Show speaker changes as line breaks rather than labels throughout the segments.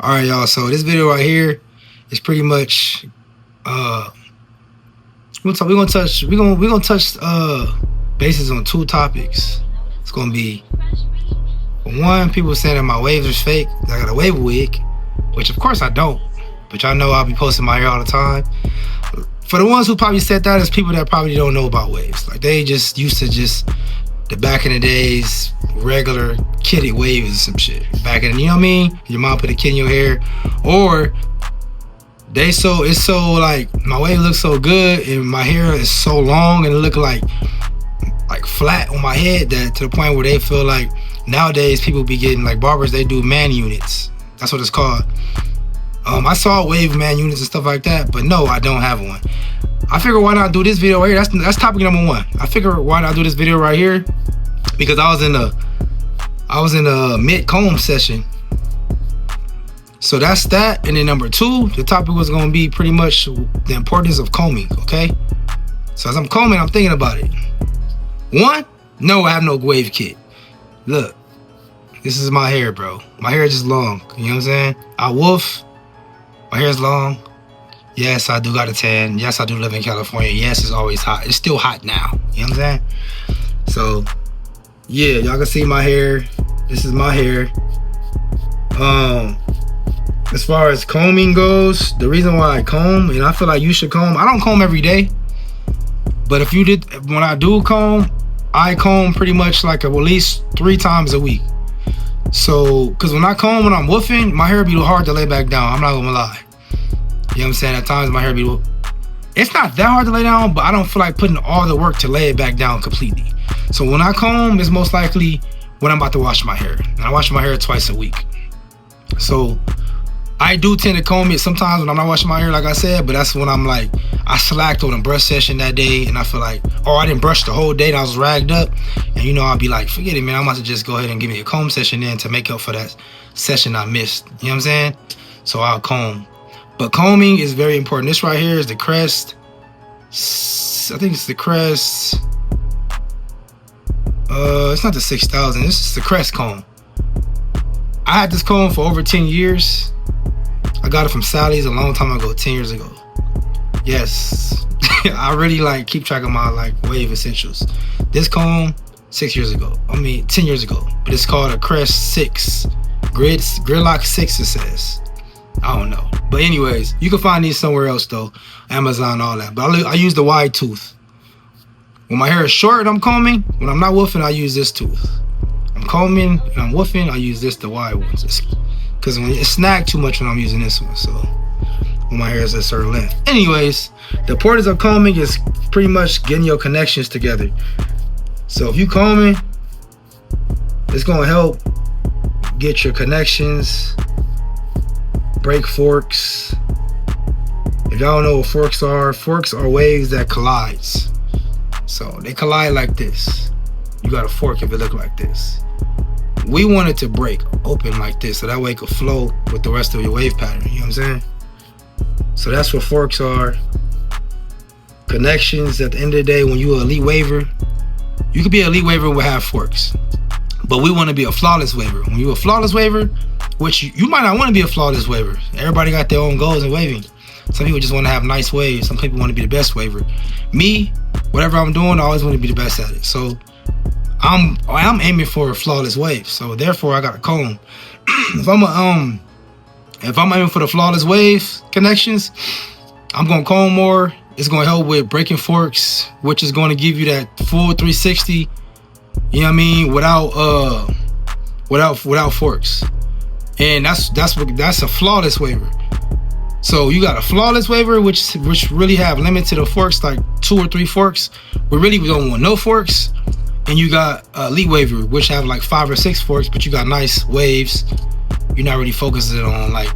All right, y'all. So this video right here is pretty much we're gonna touch bases on two topics. It's gonna be one, people saying that my waves are fake, that I got a wave wig, which of course I don't, but y'all know I'll be posting my hair all the time. For the ones who probably said that, is people that probably don't know about waves. Like they just used to just the back in the days regular kiddie waves and some shit. Back in, you know what I mean? Your mom put a kid in your hair, or it's so like my wave looks so good and my hair is so long and it look like flat on my head, that to the point where they feel like nowadays people be getting, like barbers, they do man units. That's what it's called. I saw wave man units and stuff like that, but no, I don't have one. I figure why not do this video right here? That's topic number one. I figure why not do this video right here, because I was in a mid comb session. So that's that. And then number two, the topic was gonna be pretty much the importance of combing, okay? So as I'm combing, I'm thinking about it. One, no, I have no wave kit. Look, this is my hair, bro. My hair is just long, you know what I'm saying? I wolf, my hair is long. Yes, I do got a tan. Yes, I do live in California. Yes, it's always hot. It's still hot now, you know what I'm saying? So, yeah, y'all can see my hair. This is my hair. As far as combing goes, the reason why I comb, and I feel like you should comb, I don't comb every day, but if you did, when I do comb, I comb pretty much like at least 3 times a week. So, cause when I comb, when I'm woofing, my hair be hard to lay back down. I'm not gonna lie. You know what I'm saying? At times my hair be, it's not that hard to lay down, but I don't feel like putting all the work to lay it back down completely. So when I comb, it's most likely when I'm about to wash my hair. And I wash my hair twice a week. So I do tend to comb it sometimes when I'm not washing my hair, like I said, but that's when I'm like, I slacked on a brush session that day, and I feel like, oh, I didn't brush the whole day and I was ragged up. And you know, I'll be like, forget it, man. I'm about to just go ahead and give me a comb session then to make up for that session I missed. You know what I'm saying? So I'll comb. But combing is very important. This right here is the Crest. I think it's the Crest. It's not the 6000. This is the Crest comb. I had this comb for over 10 years. I got it from Sally's a long time ago, 10 years ago. Yes. I really like keep track of my like wave essentials. This comb, 10 years ago. But it's called a Crest 6. Gridlock 6 it says. I don't know. But anyways, you can find these somewhere else though. Amazon, all that. But I use the wide tooth. When my hair is short and I'm combing, when I'm not woofing, I use this tooth. I'm combing and I'm woofing, I use this, the wide ones. Because when it snag too much when I'm using this one, so when my hair is a certain length. Anyways, the importance of combing is pretty much getting your connections together. So if you combing, it's gonna help get your connections, break forks. If y'all don't know what forks are waves that collides. So they collide like this. You got a fork if it look like this. We want it to break open like this, so that way it could flow with the rest of your wave pattern, you know what I'm saying? So that's what forks are. Connections, at the end of the day, when you're an elite waver, you could be an elite waver with have forks. But we want to be a flawless waver. When you're a flawless waver, which you might not want to be a flawless waver. Everybody got their own goals in waving. Some people just want to have nice waves. Some people want to be the best waver. Me, whatever I'm doing, I always want to be the best at it. So I'm aiming for a flawless wave, so therefore I got a comb. if I'm aiming for the flawless wave connections, I'm gonna comb more. It's gonna help with breaking forks, which is gonna give you that full 360. You know what I mean? Without forks, and that's a flawless waver. So you got a flawless waver, which really have limited forks, like 2 or 3 forks. We really don't want no forks. And you got elite waver, which have like 5 or 6 forks, but you got nice waves. You're not really focusing on like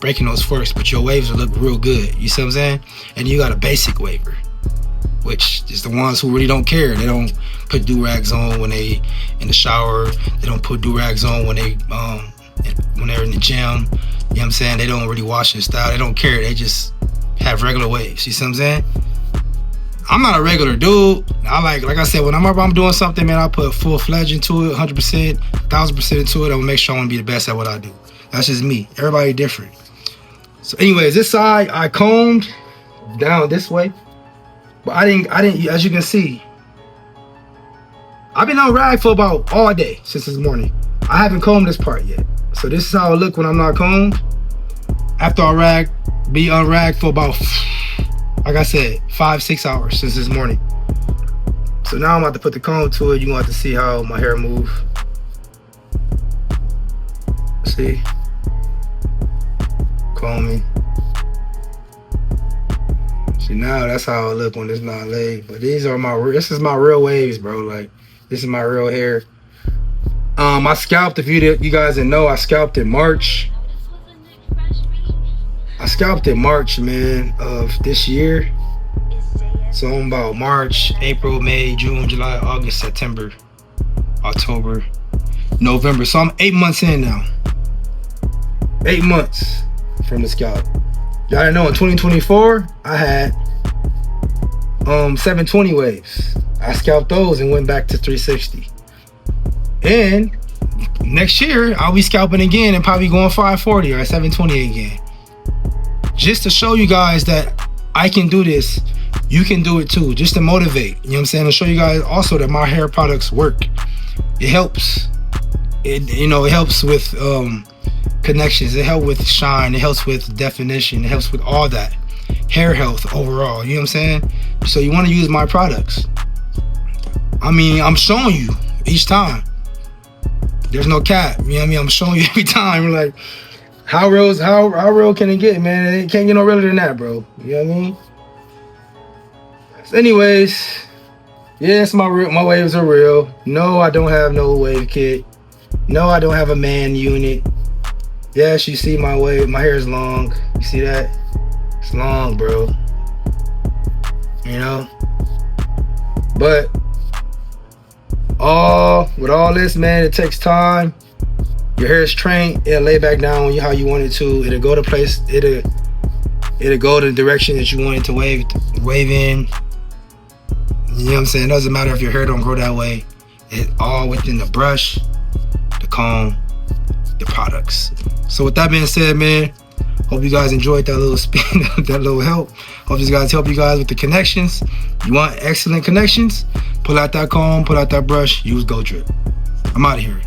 breaking those forks, but your waves will look real good. You see what I'm saying? And you got a basic waver, which is the ones who really don't care. They don't put do-rags on when they in the shower. They don't put do-rags on when they're in the gym. You know what I'm saying? They don't really wash their style. They don't care. They just have regular waves. You see what I'm saying? I'm not a regular dude. I like I said, when I'm doing something, man, I put full-fledged into it, 100%, 1000% into it. I'm gonna make sure I want to be the best at what I do. That's just me. Everybody different. So anyways, this side I combed down this way, but I didn't, as you can see, I've been on rag for about all day since this morning. I haven't combed this part yet. So this is how it look when I'm not combed. After I be unragged for about, like I said, 5-6 hours since this morning. So now I'm about to put the comb to it. You're gonna have to see how my hair move. See? Combing. See, now that's how it look when it's not laid. But this is my real waves, bro. Like, this is my real hair. I scalped, if you guys didn't know, I scalped in March. I scalped in March, man, of this year. So I'm about March, April, May, June, July, August, September, October, November. So I'm 8 months in now. 8 months from the scalp. Y'all didn't know, in 2024, I had 720 waves. I scalped those and went back to 360. And next year, I'll be scalping again and probably going 540 or 720 again. Just to show you guys that I can do this, you can do it too. Just to motivate, you know what I'm saying? To show you guys also that my hair products work. It helps. It helps with connections. It helps with shine. It helps with definition. It helps with all that. Hair health overall, you know what I'm saying? So you want to use my products. I mean, I'm showing you each time. There's no cap, you know what I mean? I'm showing you every time. Like, how real can it get, man? It can't get no realer than that, bro. You know what I mean? So anyways, yes, my waves are real. No, I don't have no wave kit. No, I don't have a man unit. Yes, you see my wave, my hair is long. You see that? It's long, bro. You know? But with all this, man, it takes time. Your hair is trained, it'll lay back down how you want it to. It'll go to place, it'll go the direction that you want it to wave in. You know what I'm saying? It doesn't matter if your hair don't grow that way. It's all within the brush, the comb, the products. So with that being said, man, hope you guys enjoyed that little spin, that little help. Hope these guys help you guys with the connections. You want excellent connections? Pull out that comb, pull out that brush, use Go Drip. I'm out of here.